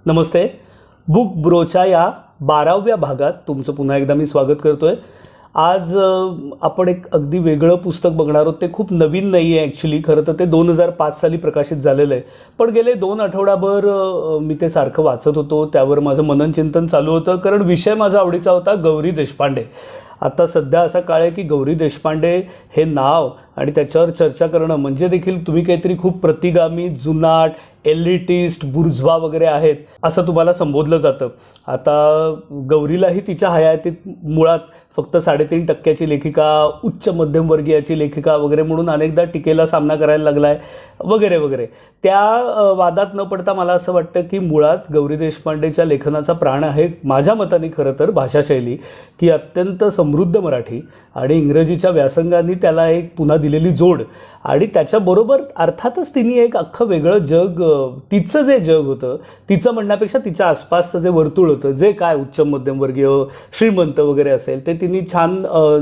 नमस्ते. Book ब्रोच्या या 12व्या भागात तुमचं पुन्हा एकदा मी स्वागत करतोय. आज आपण एक अगदी वेगळं पुस्तक बघणार आहोत. ते खूप नवीन नाही आहे ॲक्च्युली. खरं तर ते 2005 साली प्रकाशित झालेलं आहे, पण गेले 2 आठवडाभर मी ते सारखं वाचत होतो. त्यावर माझं मननचिंतन चालू होतं, कारण विषय माझा आवडीचा होता, गौरी देशपांडे. आता सध्या असा काळ आहे की गौरी देशपांडे हे नाव आणि त्याच्यावर चर्चा करणं म्हणजे देखील तुम्ही काहीतरी खूप प्रतिगामी, जुनाट, एलिटिस्ट, बुर्झवा वगैरे आहेत असं तुम्हाला संबोधलं जातं. आता गौरीलाही तिच्या हयातीत मुळात फक्त 3.5% लेखिका, उच्च मध्यमवर्गीयाची लेखिका वगैरे म्हणून अनेकदा टीकेला सामना करायला लागला आहे वगैरे वगैरे. त्या वादात न पडता मला असं वाटतं की मुळात गौरी देशपांडेच्या लेखनाचा प्राण आहे माझ्या मताने खरं तर भाषाशैली, की अत्यंत समृद्ध मराठी आणि इंग्रजीच्या व्यासंगांनी त्याला एक पुन्हा दिलेली जोड, आणि त्याच्याबरोबर अर्थातच तिने एक अख्खं वेगळं जग, तिचं जे जग होतं, तिचं म्हणण्यापेक्षा तिच्या आसपासचं जे वर्तुळ होतं, जे काय उच्च मध्यमवर्गीय, श्रीमंत वगैरे असेल, ते तिने छान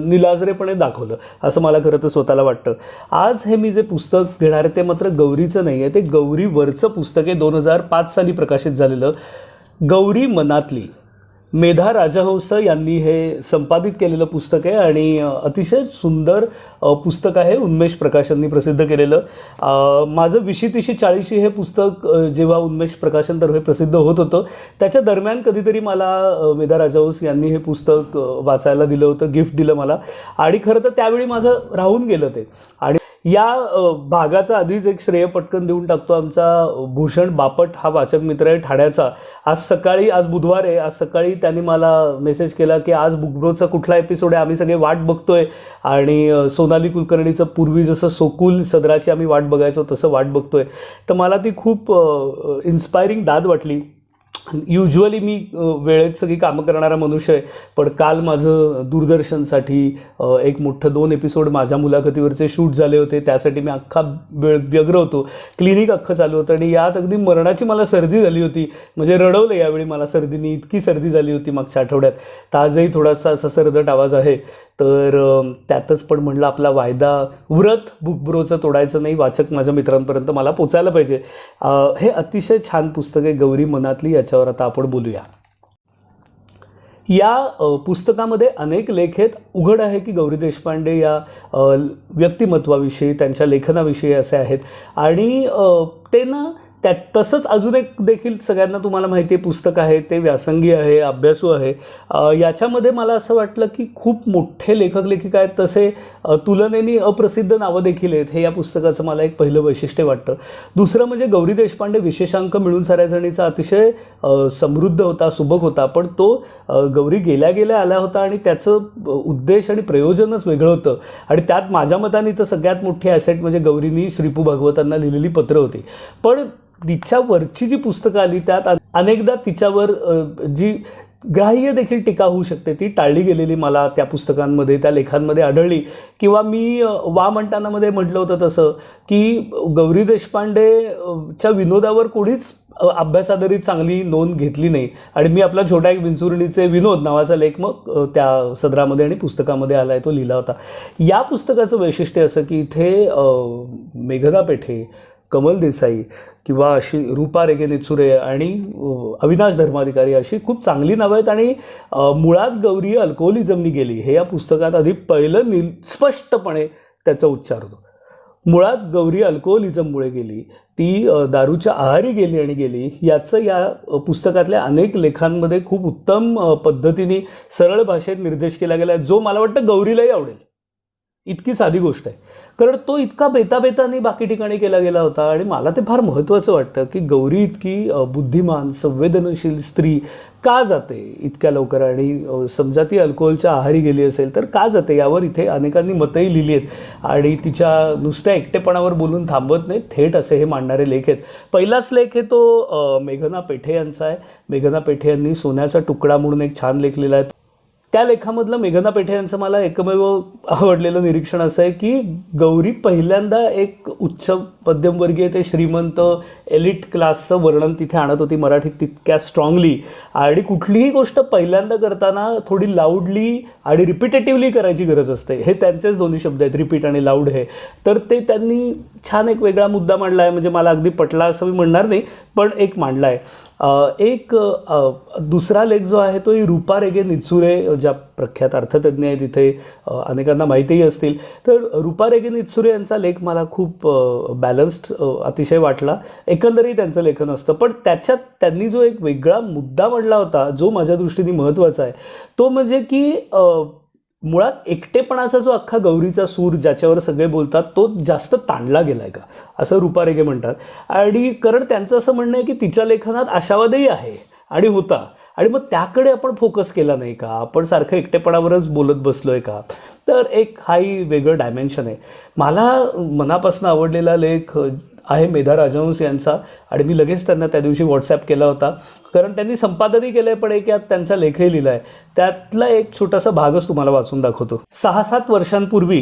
निलाजरेपणे दाखवलं असं मला खरं तर स्वतःला वाटतं. आज हे मी जे पुस्तक घेणार आहे ते मात्र गौरीचं नाही आहे, ते गौरीवरचं पुस्तक आहे. 2005 साली प्रकाशित झालेलं गौरी मनातली. मेधा राजहंस यांनी हे संपादित केलेलं पुस्तक आहे आणि अतिशय सुंदर पुस्तक आहे. उन्मेष प्रकाशननी प्रसिद्ध केलेलं. माझं 20-30-40 हे पुस्तक जेव्हा उन्मेष प्रकाशनतर्फे प्रसिद्ध होत होतं, त्याच्या दरम्यान कधीतरी मला मेधा राजहंस यांनी हे पुस्तक वाचायला दिलं होतं, गिफ्ट दिलं मला, आणि खरं तर त्यावेळी माझं राहून गेलं ते. आणि या भागाचा आधीच एक श्रेय पटकन देऊन टाकतो. आमचा भूषण बापट हा वाचक मित्र आहे ठाण्याचा. आज बुधवार आहे, आज सकाळी त्यांनी मला मेसेज केला की आज बुकब्रोचा कुठला एपिसोड आहे, आम्ही सगळे वाट बघतोय. आणि सोनाली कुलकर्णीचं पूर्वी जसं सोकुल सदराची आम्ही वाट बघायचो तसं वाट बघतोय. तर मला ती खूप इन्स्पायरिंग दाद वाटली. युज्युअली मी वेळेत सगळी कामं करणारा मनुष्य आहे, पण काल माझं दूरदर्शनसाठी एक मोठं 2 एपिसोड माझ्या मुलाखतीवरचे शूट झाले होते. त्यासाठी मी अख्खा वेळ व्यग्र होतो. क्लिनिक अख्खं चालू होतं आणि यात अगदी मरणाची मला सर्दी झाली होती. म्हणजे रडवलं यावेळी मला सर्दीने, इतकी सर्दी झाली होती मागच्या आठवड्यात. तर आजही थोडासा असा सरदट आवाज आहे. तर त्यातच पण म्हणलं आपला वायदा, व्रत बुकब्रोचं तोडायचं नाही, वाचक माझ्या मित्रांपर्यंत मला पोचायला पाहिजे. हे अतिशय छान पुस्तक आहे गौरी मनातली. याच्यावर आता आपण बोलूया. या पुस्तकामध्ये अनेक लेख आहेत. उघड आहे की गौरी देशपांडे या व्यक्तिमत्वाविषयी, त्यांच्या लेखनाविषयी असे आहेत. आणि ते ना त्यात तसंच अजून एक देखील सगळ्यांना तुम्हाला माहिती आहे पुस्तक आहे, ते व्यासंगी आहे, अभ्यासू आहे. याच्यामध्ये मला असं वाटलं की खूप मोठे लेखक लेखिका आहेत, तसे तुलनेने अप्रसिद्ध नावं देखील आहेत. हे या पुस्तकाचं मला एक पहिलं वैशिष्ट्य वाटतं. दुसरं म्हणजे गौरी देशपांडे विशेषांक मिळून साऱ्या जणीचा अतिशय समृद्ध होता, सुबक होता, पण तो गौरी गेल्या गेल्या आला होता आणि त्याचं उद्देश आणि प्रयोजनच वेगळं होतं. आणि त्यात माझ्या मताने तर सगळ्यात मोठी ॲसेट म्हणजे गौरीनी श्रीपू भागवतांना लिहिलेली पत्र होती. पण तिच्यावरची जी पुस्तकं आली त्यात अनेकदा तिच्यावर जी ग्राह्य देखील टीका होऊ शकते ती टाळली गेलेली मला त्या पुस्तकांमध्ये, त्या लेखांमध्ये आढळली. किंवा मी म्हणतानामध्ये म्हटलं होतं तसं की गौरी देशपांडेच्या विनोदावर कोणीच अभ्यासाधारित चांगली नोंद घेतली नाही. आणि मी आपला छोटा एक विंचुर्णीचे विनोद नावाचा लेख मग त्या सदरामध्ये आणि पुस्तकामध्ये आला आहे, तो लिहिला होता. या पुस्तकाचं वैशिष्ट्य असं की इथे मेघना पेठे, कमल देसाई किंवा अशी रूपा रेगे निचुरे आणि अविनाश धर्माधिकारी अशी खूप चांगली नावं आहेत. आणि मुळात गौरी अल्कोहोलिझमनी गेली हे या पुस्तकात आधी पहिलं स्पष्टपणे त्याचा उच्चार होतो. मुळात गौरी अल्कोहोलिझममुळे गेली, ती दारूच्या आहारी गेली याचं या पुस्तकातल्या अनेक लेखांमध्ये खूप उत्तम पद्धतीने सरळ भाषेत निर्देश केला गेला आहे, जो मला वाटतं गौरीलाही आवडेल. इतकी साधी गोष्ट आहे, कारण तो इतका बेताबेताने बाकी ठिकाणी केला गेला होता. आणि मला ते फार महत्त्वाचं वाटतं की गौरी इतकी बुद्धिमान, संवेदनशील स्त्री का जाते इतक्या लवकर, आणि समजा ती अल्कोहोलच्या आहारी गेली असेल तर का जाते, यावर इथे अनेकांनी मतंही लिहिली आहेत. आणि तिच्या नुसत्या एकटेपणावर बोलून थांबत नाही, थेट असे हे मांडणारे लेख आहेत. पहिलाच लेख आहे तो मेघना पेठे यांचा आहे. मेघना पेठे यांनी सोन्याचा तुकडा म्हणून एक छान लेख लिहिला आहे. त्या लेखामधलं मेघना पेठे यांचं मला एकमेव आवडलेलं निरीक्षण असं आहे की गौरी पहिल्यांदा एक उच्च मध्यमवर्गीय ते श्रीमंत एलिट क्लासचं वर्णन तिथे आणत होती मराठीत तितक्या स्ट्रॉंगली. आणि कुठलीही गोष्ट पहिल्यांदा करताना थोडी लाऊडली आणि रिपिटेटिव्हली करायची गरज असते. हे त्यांचेच दोन्ही शब्द आहेत, रिपीट आणि लाऊड हे. तर ते त्यांनी छान एक वेगळा मुद्दा मांडला आहे. म्हणजे मला अगदी पटला असं मी म्हणणार नाही, पण एक मांडला आहे. एक दुसरा लेख जो आहे तो रूपा रेगे नित्सुरे, ज्या प्रख्यात अर्थतज्ज्ञ आहेत तिथे अनेकांना माहितीही असतील. तर रूपा रेगे नित्सुरे यांचा लेख मला खूप बॅलन्स्ड अतिशय वाटला. एकंदरही त्यांचं लेखन असतं, पण त्याच्यात त्यांनी जो एक वेगळा मुद्दा मांडला होता जो माझ्या दृष्टीने महत्त्वाचा आहे, तो म्हणजे की मुळात एकटेपणाचा जो अख्खा गौरीचा सूर ज्याच्यावर सगळे बोलतात तो जास्त ताणला गेलाय का, असं रूपा रेगे म्हणतात. आणि कारण त्यांचं असं म्हणणं आहे की तिच्या लेखनात आशावादही आहे आणि होता, आणि मग त्याकडे आपण फोकस केला नाही का, आपण सारखं एकटेपणावरच बोलत बसलोय का. तर एक हाही वेगळं डायमेन्शन आहे. मला मनापासून आवडलेला लेख आहे मेधा राजहंस यांचा, आणि मी लगेच त्यांना त्या दिवशी व्हॉट्सॲप केला होता, कारण त्यांनी संपादनही केलं आहे पण एक यात त्यांचा लेखही लिहिला आहे. त्यातला एक छोटासा भागच तुम्हाला वाचून दाखवतो. 6-7 वर्षांपूर्वी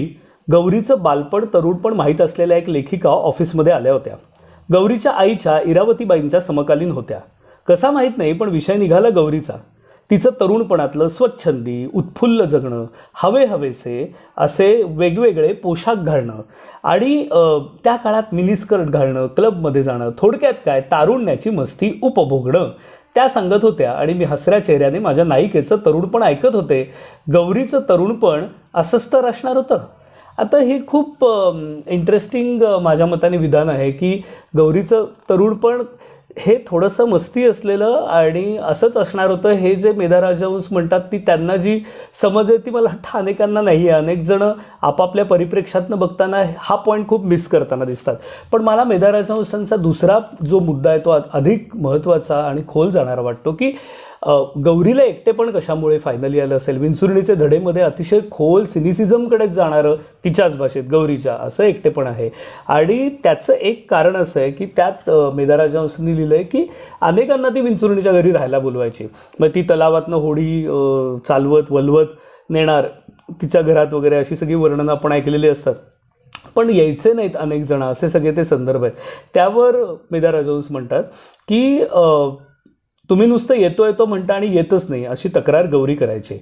गौरीचं बालपण तरुणपण माहीत असलेल्या एक लेखिका ऑफिसमध्ये आल्या होत्या. गौरीच्या आईच्या इरावतीबाईंच्या समकालीन होत्या. कसा माहीत नाही, पण विषय निघाला गौरीचा. तिचं तरुणपणातलं स्वच्छंदी उत्फुल्ल जगणं, हवेसे असे वेगवेगळे पोशाख घालणं आणि त्या काळात मिनीस्कर्ट घालणं, क्लबमध्ये जाणं, थोडक्यात काय तारुण्याची मस्ती उपभोगणं त्या सांगत होत्या. आणि मी हसऱ्या चेहऱ्याने माझ्या नायिकेचं तरुणपण ऐकत होते. गौरीचं तरुणपण असंच तर असणार होतं. आता हे खूप इंटरेस्टिंग माझ्या मताने विधान आहे की गौरीचं तरुणपण हे थोडंसं मस्ती असलेलं आणि असंच असणार होतं. हे जे मेधा राजहंस म्हणतात ती त्यांना जी समज आहे ती मला वाटतं अनेकांना नाही आहे. अनेक जण आपापल्या परिप्रेक्षातनं बघताना हा पॉईंट खूप मिस करताना दिसतात. पण मला मेधा राजहंसांचा दुसरा जो मुद्दा आहे तो अधिक महत्त्वाचा आणि खोल जाणारा वाटतो की गौरीला एकटेपण कशामुळे फायनली आलं असेल. विंचुर्णीचे धडेमध्ये अतिशय खोल सिनिसिझमकडेच जाणारं तिच्याच भाषेत गौरीच्या असं एकटेपण आहे. आणि त्याचं एक कारण असं आहे की त्यात मेधा राजहंसांनी लिहिलं आहे की अनेकांना ती विंचुर्णीच्या घरी राहायला बोलवायची. मग ती तलावातनं होडी चालवत वलवत नेणार तिच्या घरात वगैरे, अशी सगळी वर्णनं आपण ऐकलेली असतात. पण यायचे नाहीत अनेक जण, असे सगळे ते संदर्भ आहेत. त्यावर मेधा राजहंस म्हणतात की तुम्ही नुसतं येतो म्हणता आणि येतच नाही, अशी तक्रार गौरी करायची.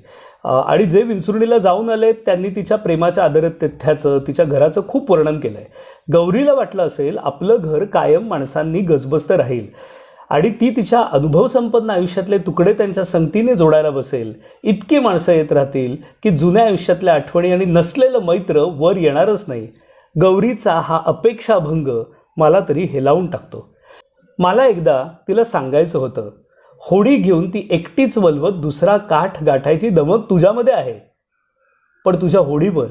आणि जे विंचुर्णीला जाऊन आले त्यांनी तिच्या प्रेमाच्या आदरातिथ्याचं, तिच्या घराचं खूप वर्णन केलं आहे. गौरीला वाटलं असेल आपलं घर कायम माणसांनी गजबजतं राहील आणि ती तिच्या अनुभवसंपन्न आयुष्यातले तुकडे त्यांच्या संगतीने जोडायला बसेल. इतकी माणसं येत राहतील की जुन्या आयुष्यातल्या आठवणी आणि नसलेलं मैत्र वर येणारच नाही. गौरीचा हा अपेक्षाभंग मला तरी हेलावून टाकतो. मला एकदा तिला सांगायचं होतं, होडी घेऊन ती एकटीच वलवत दुसरा काठ गाठायची दमक तुझ्यामध्ये आहे, पण तुझ्या होडीवर,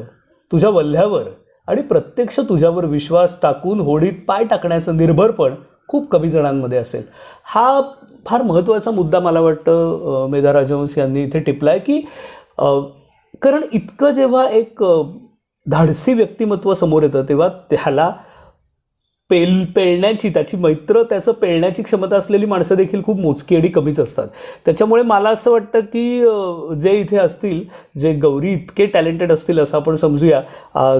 तुझ्या वल्ह्यावर आणि प्रत्यक्ष तुझ्यावर विश्वास टाकून होडीत पाय टाकण्याचं निर्भरपण खूप कमी जणांमध्ये असेल. हा फार महत्त्वाचा मुद्दा मला वाटतं मेधा राजहंस यांनी इथे टिपलाय की कारण इतकं जेव्हा एक धाडसी व्यक्तिमत्व समोर येतं तेव्हा त्याला पेलण्याची, त्याची मैत्र, त्याचं पेलण्याची क्षमता असलेली माणसं देखील खूप मोजकी आणि कमीच असतात. त्याच्यामुळे मला असं वाटतं की जे इथे असतील, जे गौरी इतके टॅलेंटेड असतील असं आपण समजूया,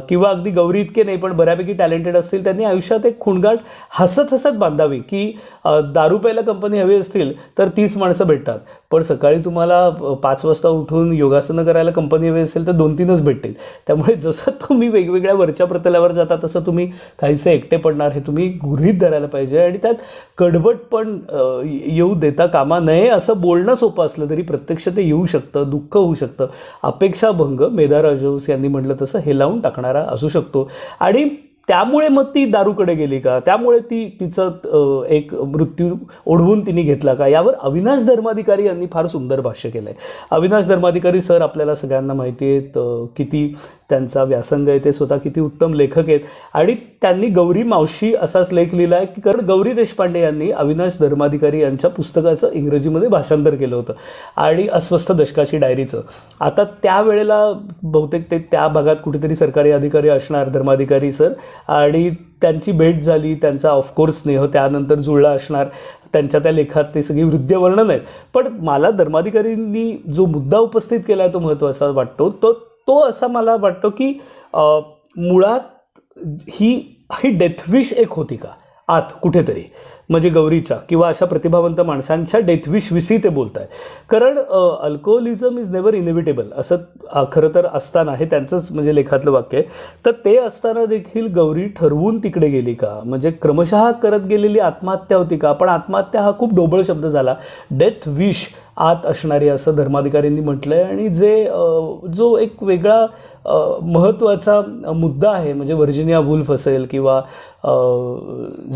किंवा अगदी गौरी इतके नाही पण बऱ्यापैकी टॅलेंटेड असतील, त्यांनी आयुष्यात एक खुणगाठ हसत हसत बांधावी की दारू प्यायला कंपनी हवी असतील तर 30 माणसं भेटतात, पण सकाळी तुम्हाला 5 वाजता उठून योगासनं करायला कंपनी हवी असेल तर 2-3च भेटतील. त्यामुळे जसं तुम्ही वेगवेगळ्या वरच्या प्रतलावर जाता तसं तुम्ही काहीसं एकटे पडणार हे तुम्ही गृहीत धरायला पाहिजे. आणि त्यात कडवट पण येऊ देता कामा नये. असं बोलणं सोपं असलं तरी प्रत्यक्ष ते येऊ शकतं, दुःख होऊ शकतं. अपेक्षाभंग मेधा राजहंस यांनी म्हटलं तसं हेलावून टाकणारा असू शकतो. आणि त्यामुळे मग ती दारूकडे गेली का, त्यामुळे तिचं एक मृत्यू ओढवून तिने घेतला का, यावर अविनाश धर्माधिकारी यांनी फार सुंदर भाष्य केलं आहे. अविनाश धर्माधिकारी सर आपल्याला सगळ्यांना माहिती आहेत किती त्यांचा व्यासंग आहे, ते स्वतः किती उत्तम लेखक आहेत. आणि त्यांनी गौरी मावशी असाच लेख लिहिला आहे, कारण गौरी देशपांडे यांनी अविनाश धर्माधिकारी यांच्या पुस्तकाचं इंग्रजीमध्ये भाषांतर केलं होतं आणि अस्वस्थ दशकाची डायरीचं. आता त्यावेळेला बहुतेक ते त्या भागात कुठेतरी सरकारी अधिकारी असणार धर्माधिकारी सर, आणि त्यांची भेट झाली, त्यांचा ऑफकोर्स स्नेह त्यानंतर जुळला असणार. त्यांच्या त्या लेखात ते सगळी वृद्ध वर्णन आहेत. पण मला धर्माधिकारींनी जो मुद्दा उपस्थित केला आहे तो महत्त्वाचा वाटतो. तो असा मला वाटतो की मुळात ही ही डेथविश एक होती का आत कुठेतरी, म्हणजे गौरीच्या किंवा अशा प्रतिभावंत माणसांच्या डेथविश विषयी ते बोलत आहे. कारण अल्कोहोलिझम इज नेव्हर इनिव्हिटेबल असं खरं तर असताना, हे त्यांचंच म्हणजे लेखातलं वाक्य आहे. तर ते असताना देखील गौरी ठरवून तिकडे गेली का, म्हणजे क्रमशः करत गेलेली आत्महत्या होती का. पण आत्महत्या हा खूप ढोबळ शब्द झाला. डेथ विश आत असणारी असं धर्माधिकाऱ्यांनी म्हटलं आहे. आणि जो एक वेगळा महत्त्वाचा मुद्दा आहे, म्हणजे व्हर्जिनिया वुल्फ असेल किंवा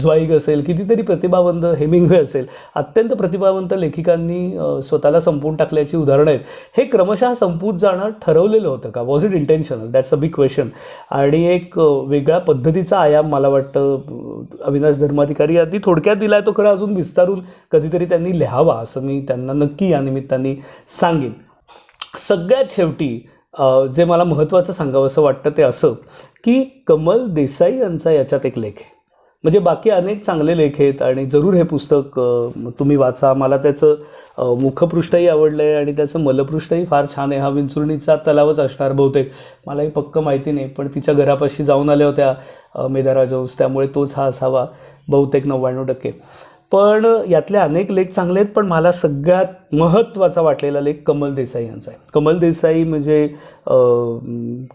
ज्वाईग असेल, कितीतरी प्रतिभावंत, हेमिंग्वे असेल, अत्यंत प्रतिभावंत लेखिकांनी स्वतःला संपवून टाकल्याची उदाहरणं आहेत. हे क्रमशः संपूत जाणं ठरवलेलं होतं का, was it intentional, that's a big question. आणि एक वेगळ्या पद्धतीचा आयाम मला वाटतं अविनाश धर्माधिकारी यांनी थोडक्यात दिला आहे. तो खरं अजून विस्तारून कधीतरी त्यांनी लिहावा असं मी त्यांना नक्की या निमित्ताने सांगेन. सगळ्यात शेवटी जे मला महत्त्वाचं सांगावं असं वाटतं ते असं की कमल देसाई यांचा याच्यात एक लेख आहे. म्हणजे बाकी अनेक चांगले लेख आहेत आणि जरूर हे पुस्तक तुम्ही वाचा. मला त्याचं मुखपृष्ठही आवडलं आहे आणि त्याचं मलपृष्ठही फार छान आहे. हा विंचुर्णीचा तलावच असणार बहुतेक, मलाही पक्क माहिती नाही, पण तिच्या घरापाशी जाऊन आल्या होत्या मेधा राजहंस, त्यामुळे तोच हा असावा बहुतेक 99%. पण यातले अनेक लेख चांगले आहेत, पण मला सगळ्यात महत्त्वाचा वाटलेला लेख कमल देसाई यांचा आहे. कमल देसाई म्हणजे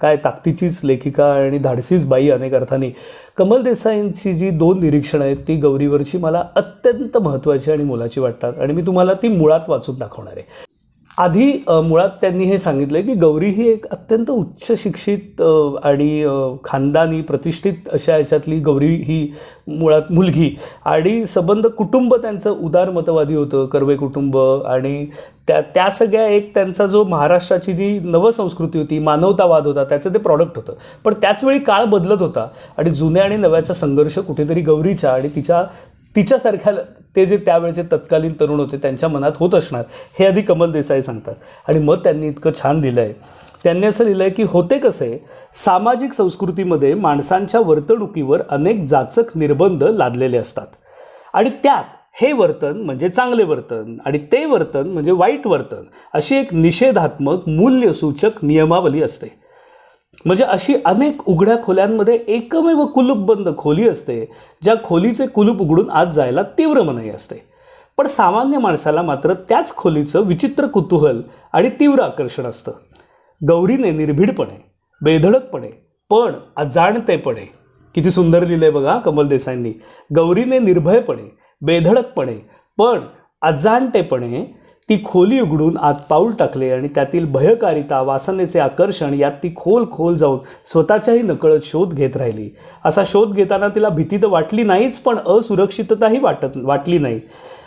काय ताकदीचीच लेखिका आणि धाडसीच बाई अनेक अर्थाने. कमल देसाईंची जी 2 निरीक्षणं आहेत ती गौरीवरची मला अत्यंत महत्त्वाची आणि मोलाची वाटतात आणि मी तुम्हाला ती मुळात वाचून दाखवणार आहे. आधी मुळात त्यांनी हे सांगितलं की गौरी ही एक अत्यंत उच्च शिक्षित आणि खानदानी प्रतिष्ठित अशा याच्यातली गौरी ही मुळात मुलगी, आणि संबंध कुटुंब त्यांचं उदारमतवादी होतं, कर्वे कुटुंब, आणि त्या सगळ्या एक त्यांचा जो महाराष्ट्राची जी नवसंस्कृती होती, मानवतावाद होता, त्याचं ते प्रॉडक्ट होतं. पण त्याचवेळी काळ बदलत होता आणि जुन्या आणि नव्याचा संघर्ष कुठेतरी गौरीच्या आणि तिच्यासारख्या ते जे त्यावेळेचे तत्कालीन तरुण होते त्यांच्या मनात होत असणार, हे आधी कमल देसाई सांगतात. आणि मग त्यांनी इतकं छान लिहिलं आहे. त्यांनी असं लिहिलं आहे की होते कसे, सामाजिक संस्कृतीमध्ये माणसांच्या वर्तणुकीवर अनेक जाचक निर्बंध लादलेले असतात आणि त्यात हे वर्तन म्हणजे चांगले वर्तन आणि ते वर्तन म्हणजे वाईट वर्तन अशी एक निषेधात्मक मूल्यसूचक नियमावली असते. म्हणजे अशी अनेक उघड्या खोल्यांमध्ये एकमेव कुलूपबंद खोली असते, ज्या खोलीचे कुलूप उघडून आत जायला तीव्र मनाई असते. पण सामान्य माणसाला मात्र त्याच खोलीचं विचित्र कुतूहल आणि तीव्र आकर्षण असतं. गौरीने निर्भीडपणे, बेधडकपणे, पण अजाणतेपणे, किती सुंदर लिहिलंय बघा कमल देसाईंनी, गौरीने निर्भयपणे, बेधडकपणे, पण अजाणतेपणे ती खोली उघडून आत पाऊल टाकले आणि त्यातील भयकारिता, वासनेचे आकर्षण यात ती खोल जाऊन स्वतःच्याही नकळत शोध घेत राहिली. असा शोध घेताना तिला भीती तर वाटली नाहीच, पण असुरक्षितताही वाटली नाही.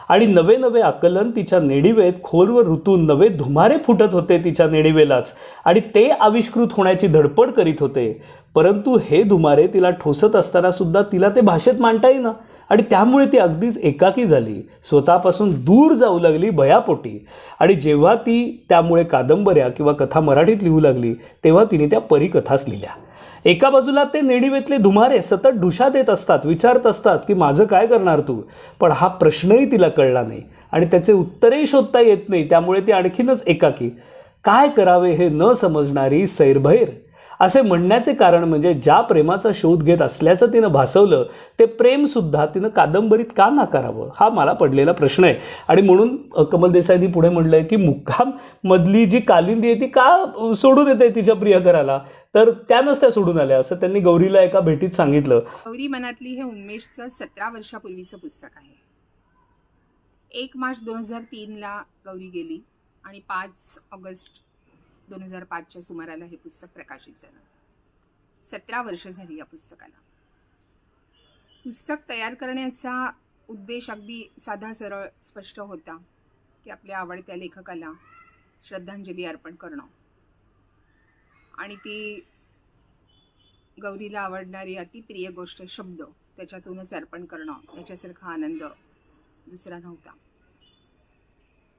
आणि नवे आकलन तिच्या नेडिवेत खोलवर ऋतून नवे धुमारे फुटत होते तिच्या नेडिवेलाच, आणि ते आविष्कृत होण्याची धडपड करीत होते. परंतु हे धुमारे तिला ठोसत असताना सुद्धा तिला ते भाषेत मांडता येईना आणि त्यामुळे ती अगदीच एकाकी झाली, स्वतःपासून दूर जाऊ लागली भयापोटी. आणि जेव्हा ती त्यामुळे कादंबऱ्या किंवा कथा मराठीत लिहू लागली तेव्हा तिने त्या परिकथाच लिहिल्या. एका बाजूला ते नेडिवेतले धुमारे सतत ढुशा देत असतात, विचारत असतात की माझं काय करणार तू, पण हा प्रश्नही तिला कळला नाही आणि त्याचे उत्तरही शोधता येत नाही. त्यामुळे ती आणखीनच एकाकी, काय करावे हे न समजणारी सैरभैर. असे म्हणण्याचे कारण म्हणजे ज्या प्रेमाचा शोध घेत असल्याचं तिनं भासवलं ते प्रेमसुद्धा तिनं कादंबरीत का नाकारावं, हा मला पडलेला प्रश्न आहे. आणि म्हणून कमल देसाईंनी पुढे म्हटलंय की मुक्काम मधली जी कालिंदी आहे ती का सोडून येते तिच्या प्रियकराला, तर त्यानंच त्या सोडून आल्या असं त्यांनी गौरीला एका भेटीत सांगितलं. गौरी मनातली हे उन्मेषचं 17 वर्षापूर्वीचं पुस्तक आहे. 1 मार्च 2003ला गौरी गेली आणि 5 ऑगस्ट 2005च्या सुमाराला हे पुस्तक प्रकाशित झालं. 17 वर्ष झाली या पुस्तकाला. पुस्तक तयार करण्याचा उद्देश अगदी साधा सरळ स्पष्ट होता की आपल्या आवडत्या लेखकाला श्रद्धांजली अर्पण करणं आणि ती गौरीला आवडणारी अतिप्रिय गोष्ट शब्द त्याच्यातूनच अर्पण करणं याच्यासारखा आनंद दुसरा नव्हता.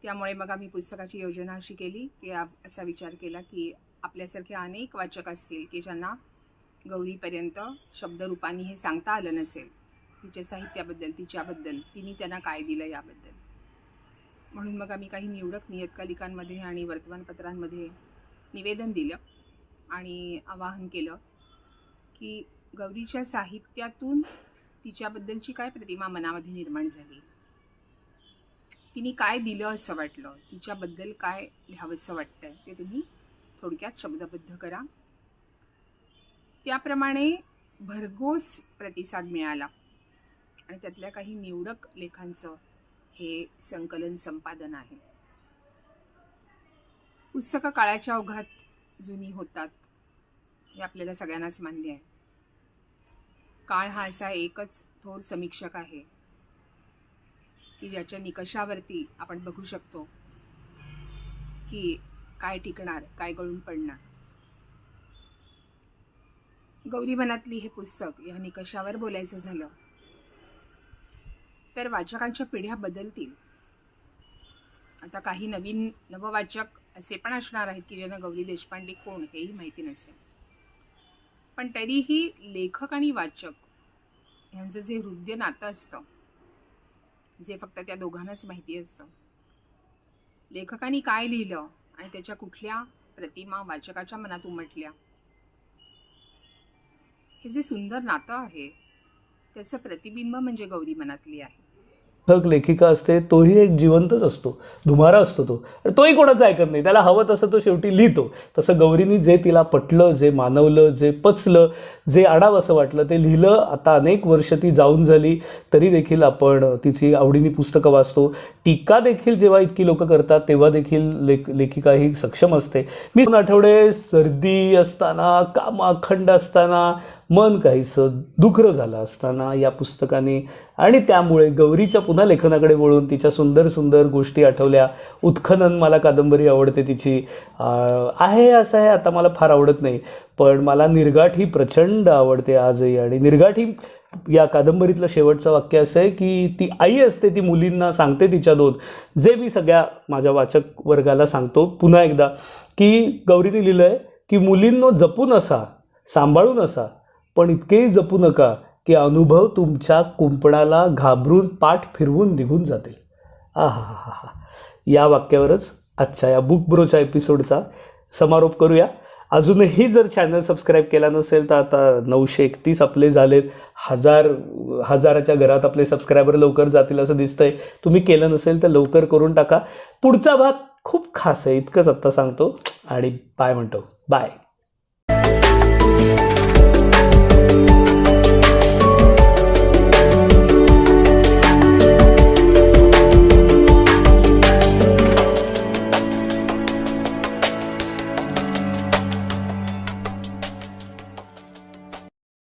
त्यामुळे मग आम्ही पुस्तकाची योजना अशी केली की असा विचार केला की आपल्यासारखे अनेक वाचक असतील की ज्यांना गौरीपर्यंत शब्दरूपाने हे सांगता आलं नसेल, तिच्या साहित्याबद्दल, तिच्याबद्दल, तिने त्यांना काय दिलं याबद्दल. म्हणून मग आम्ही काही निवडक नियतकालिकांमध्ये आणि वर्तमानपत्रांमध्ये निवेदन दिलं आणि आवाहन केलं की गौरीच्या साहित्यातून तिच्याबद्दलची काय प्रतिमा मनामध्ये निर्माण झाली, तिने काय दिलं असं वाटलं, तिच्याबद्दल काय लिहावंसं वाटतंय ते तुम्ही थोडक्यात शब्दबद्ध करा. त्याप्रमाणे भरघोस प्रतिसाद मिळाला आणि त्यातल्या काही निवडक लेखांचं हे संकलन संपादन आहे. पुस्तकं काळाच्या ओघात जुनी होतात हे आपल्याला सगळ्यांनाच मान्य आहे. काळ हा असा एकच थोर समीक्षक आहे की ज्याच्या निकषावरती आपण बघू शकतो की काय टिकणार, काय गळून पडणार. गौरी मनातली हे पुस्तक या निकषावर बोलायचं झालं तर वाचकांच्या पिढ्या बदलतील. आता काही नवीन नववाचक असे पण असणार आहेत की ज्यांना गौरी देशपांडे कोण हेही माहिती नसेल, पण तरीही लेखक आणि वाचक यांचं जे हृदय नातं असतं, जे फक्त त्या दोघांनाच माहिती असतं, लेखकांनी काय लिहिलं आणि त्याच्या कुठल्या प्रतिमा वाचकाच्या मनात उमटल्या, हे जे सुंदर नातं आहे त्याचं प्रतिबिंब म्हणजे गौरी मनातली आहे. लेखक लेखिका असते तोही एक जिवंतच असतो, धुमारा असतो तो, आणि तोही कोणाचं ऐकत नाही, त्याला हवं तसं तो शेवटी लिहितो. तसं गौरीनी जे तिला पटलं, जे मानवलं, जे पचलं, जे आडावं असं वाटलं ते लिहिलं. आता अनेक वर्ष ती जाऊन झाली तरी देखील आपण तिची आवडीने पुस्तकं वाचतो. टीका देखील जेव्हा इतकी लोक करतात तेव्हा देखील लेखिका ही सक्षम असते. मी 2 आठवडे सर्दी असताना, काम अखंड असताना, मन काहीसं दुखरं झालं असताना या पुस्तकाने आणि त्यामुळे गौरीच्या पुन्हा लेखनाकडे वळून तिच्या सुंदर सुंदर गोष्टी आठवल्या. उत्खनन मला कादंबरी आवडते तिची, आहे असं आहे आता मला फार आवडत नाही, पण मला निर्गाठ ही प्रचंड आवडते आजही. आणि निर्गाठ ही या कादंबरीतलं शेवटचं वाक्य असं आहे की ती आई असते, ती मुलींना सांगते तिच्या 2, जे मी सगळ्या माझ्या वाचक वर्गाला सांगतो पुन्हा एकदा, की गौरीने लिहिलं आहे की मुलींनो जपून असा, सांभाळून असा, पण इतकेही जपू नका की अनुभव तुमच्या कुंपणाला घाबरून पाठ फिरवून निघून जातील. आहा हा हा. या वाक्यावरच आजच्या या बुक ब्रोच्या एपिसोडचा समारोप करूया. अजूनही जर चॅनल सबस्क्राईब केला नसेल तर आता 931 आपले झालेत. हजाराच्या घरात आपले सबस्क्रायबर लवकर जातील असं दिसतंय. तुम्ही केलं नसेल तर लवकर करून टाका. पुढचा भाग खूप खास आहे, इतकंच आत्ता सांगतो आणि बाय म्हणतो. बाय.